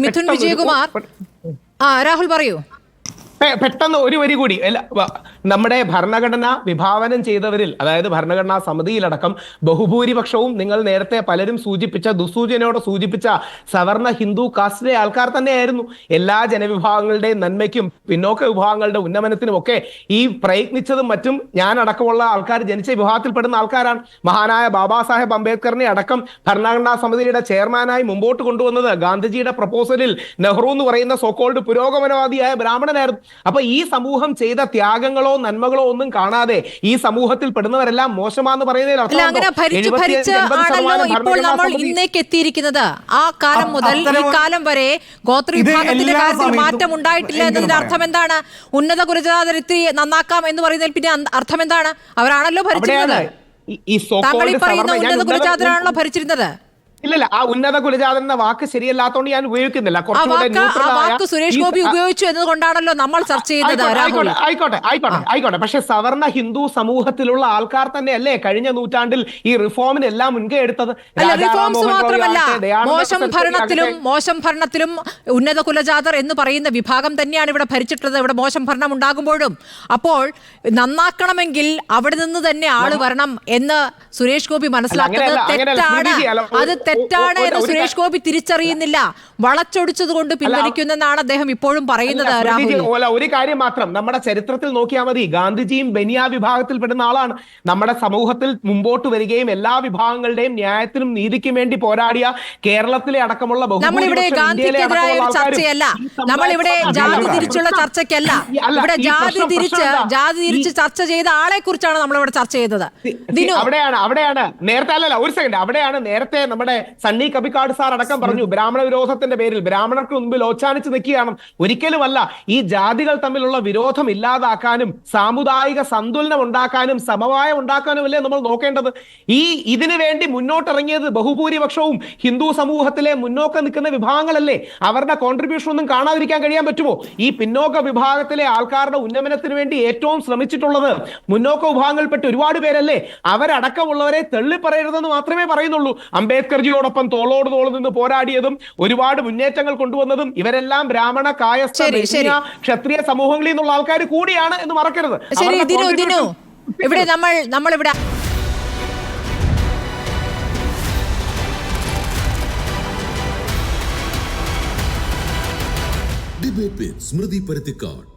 മിഥുൻ വിജയകുമാർ, രാഹുൽ പറയൂ. പെട്ടെന്ന് ഒരു വരി കൂടി. നമ്മുടെ ഭരണഘടന വിഭാവനം ചെയ്തവരിൽ, അതായത് ഭരണഘടനാ സമിതിയിലടക്കം ബഹുഭൂരിപക്ഷവും നിങ്ങൾ നേരത്തെ പലരും സൂചിപ്പിച്ച, ദുസൂചനയോടെ സൂചിപ്പിച്ച സവർണ ഹിന്ദു കാസ്റ്റിലെ ആൾക്കാർ തന്നെയായിരുന്നു. എല്ലാ ജനവിഭാഗങ്ങളുടെയും നന്മയ്ക്കും പിന്നോക്ക വിഭാഗങ്ങളുടെ ഉന്നമനത്തിനും ഒക്കെ ഈ പ്രയത്നിച്ചതും മറ്റും ഞാൻ അടക്കമുള്ള ആൾക്കാർ ജനിച്ച വിഭാഗത്തിൽപ്പെടുന്ന ആൾക്കാരാണ്. മഹാനായ ബാബാ സാഹേബ് അംബേദ്കറിനെ അടക്കം ഭരണഘടനാ സമിതിയുടെ ചെയർമാനായി മുമ്പോട്ട് കൊണ്ടുവന്നത് ഗാന്ധിജിയുടെ പ്രപ്പോസലിൽ നെഹ്റു എന്ന് പറയുന്ന സോക്കോൾഡ് പുരോഗമനവാദിയായ ബ്രാഹ്മണനായിരുന്നു. അപ്പൊ ഈ സമൂഹം ചെയ്ത ത്യാഗങ്ങളോ നന്മകളോ ഒന്നും കാണാതെ ഈ സമൂഹത്തിൽ പെടുന്നവരെല്ലാം മോശമാണെന്ന് പറയുന്നതിൽ ഇപ്പോൾ നമ്മൾ ഇന്നേക്ക് എത്തിയിരിക്കുന്നത്. ആ കാലം മുതൽ ഈ കാലം വരെ ഗോത്രവിഭാഗത്തിന്റെ കാര്യത്തിൽ മാറ്റം ഉണ്ടായിട്ടില്ല എന്നതിന്റെ അർത്ഥം എന്താണ്? ഉന്നത കുലജാതരത്തി നന്നാക്കാം എന്ന് പറയുന്നതിൽ പിന്നെ അർത്ഥം എന്താണ്? അവരാണല്ലോ ഭരിച്ചിരുന്നത്. താങ്കൾ ഈ പറയുന്ന ഉന്നത കുലജാതരാണല്ലോ ഭരിച്ചിരുന്നത്. ഇല്ലല്ല, ആ ഉന്നത കുലജാതൻ എന്ന വാക്ക് ശരിയല്ലാത്തോണ്ട് ഞാൻ ഉപയോഗിക്കുന്നില്ല. വാക്ക് സുരേഷ് ഗോപി ഉപയോഗിച്ചു എന്നതുകൊണ്ടാണല്ലോ നമ്മൾ ചർച്ച ചെയ്യുന്നത്. ആയിക്കോട്ടെ. പക്ഷെ സവർണ ഹിന്ദു സമൂഹത്തിലുള്ള ആൾക്കാർ തന്നെയല്ലേ കഴിഞ്ഞ നൂറ്റാണ്ടിൽ ഈ റിഫോമിനെല്ലാം മുൻകൈ എടുത്തത്? റിഫോംസ് മാത്രമല്ല, മോശം ഭരണത്തിലും ഉന്നത കുലജാതർ എന്ന് പറയുന്ന വിഭാഗം തന്നെയാണ് ഇവിടെ ഭരിച്ചിട്ടുള്ളത്. ഇവിടെ മോശം ഭരണം ഉണ്ടാകുമ്പോഴും. അപ്പോൾ നന്നാക്കണമെങ്കിൽ അവിടെ നിന്ന് തന്നെ ആള് വരണം എന്ന് സുരേഷ് ഗോപി മനസ്സിലാക്കുന്നത് തെറ്റാണ്. അത് തെറ്റാണ് എന്ന് സുരേഷ് ഗോപി തിരിച്ചറിയുന്നില്ല. വളച്ചൊടിച്ചത് കൊണ്ട് പിൻവലിക്കുന്നെന്നാണ് അദ്ദേഹം ഇപ്പോഴും പറയുന്നത്. ഒരു കാര്യം മാത്രം നമ്മുടെ ചരിത്രത്തിൽ നോക്കിയാൽ മതി. ഗാന്ധിജിയും ബനിയ വിഭാഗത്തിൽപ്പെടുന്ന ആളാണ്. നമ്മുടെ സമൂഹത്തിൽ മുമ്പോട്ട് വരികയും എല്ലാ വിഭാഗങ്ങളുടെയും ന്യായത്തിനും നീതിക്കും വേണ്ടി പോരാടിയ കേരളത്തിലെ അടക്കമുള്ള നമ്മളിവിടെ ഗാന്ധിക്കെതിരായ ഒരു ചർച്ചയല്ല, നമ്മളിവിടെ ജാതി തിരിച്ചുള്ള ചർച്ചയ്ക്കല്ല. ഇവിടെ ജാതി തിരിച്ച് ചർച്ച ചെയ്ത ആളെ കുറിച്ചാണ് നമ്മളിവിടെ ചർച്ച ചെയ്തത്. അവിടെയാണ് നേരത്തെ ഒരു സെക്കൻഡ്, അവിടെയാണ് നേരത്തെ നമ്മുടെ സണ്ണി കബിക്കാട് സാർ അടക്കം പറഞ്ഞു ബ്രാഹ്മണ വിരോധത്തിന്റെ പേരിൽ ബ്രാഹ്മണർക്ക് മുൻപിൽ ഓച്ചാനിച്ച് നിൽക്കുകയാണ്. ഒരിക്കലുമല്ല. ഈ ജാതികൾ തമ്മിലുള്ള വിരോധം ഇല്ലാതാക്കാനും സാമുദായിക സന്തുലനം ഉണ്ടാക്കാനും സമവായം ഉണ്ടാക്കാനും അല്ലേ നമ്മൾ നോക്കേണ്ടത്. ഇതിനു വേണ്ടി മുന്നോട്ടിറങ്ങിയത് ബഹുഭൂരിപക്ഷവും ഹിന്ദു സമൂഹത്തിലെ മുന്നോക്കം നിൽക്കുന്ന വിഭാഗങ്ങളല്ലേ. അവരുടെ കോൺട്രിബ്യൂഷൻ ഒന്നും കാണാതിരിക്കാൻ കഴിയാൻ പറ്റുമോ? ഈ പിന്നോക്ക വിഭാഗത്തിലെ ആൾക്കാരുടെ ഉന്നമനത്തിന് വേണ്ടി ഏറ്റവും ശ്രമിച്ചിട്ടുള്ളത് മുന്നോക്ക വിഭാഗങ്ങളിൽപ്പെട്ട് ഒരുപാട് പേരല്ലേ. അവരടക്കമുള്ളവരെ തള്ളിപ്പറയരുതെന്ന് മാത്രമേ പറയുന്നുള്ളൂ. അംബേദ്കർജിയോടൊപ്പം തോളോട് തോൾ നിന്ന് പോരാടിയതും ഒരുപാട് മുന്നേറ്റങ്ങൾ കൊണ്ടുവന്നതും ഇവരെല്ലാം ബ്രാഹ്മണ കായസ്ഥ ക്ഷത്രിയ സമൂഹങ്ങളിൽ നിന്നുള്ള ആൾക്കാർ കൂടിയാണ് എന്ന് മറക്കരുത്. ഇവിടെ നമ്മളിവിടെ ഡിബേറ്റ് വിത്ത് സ്മൃതി പരുത്തിക്കാട്.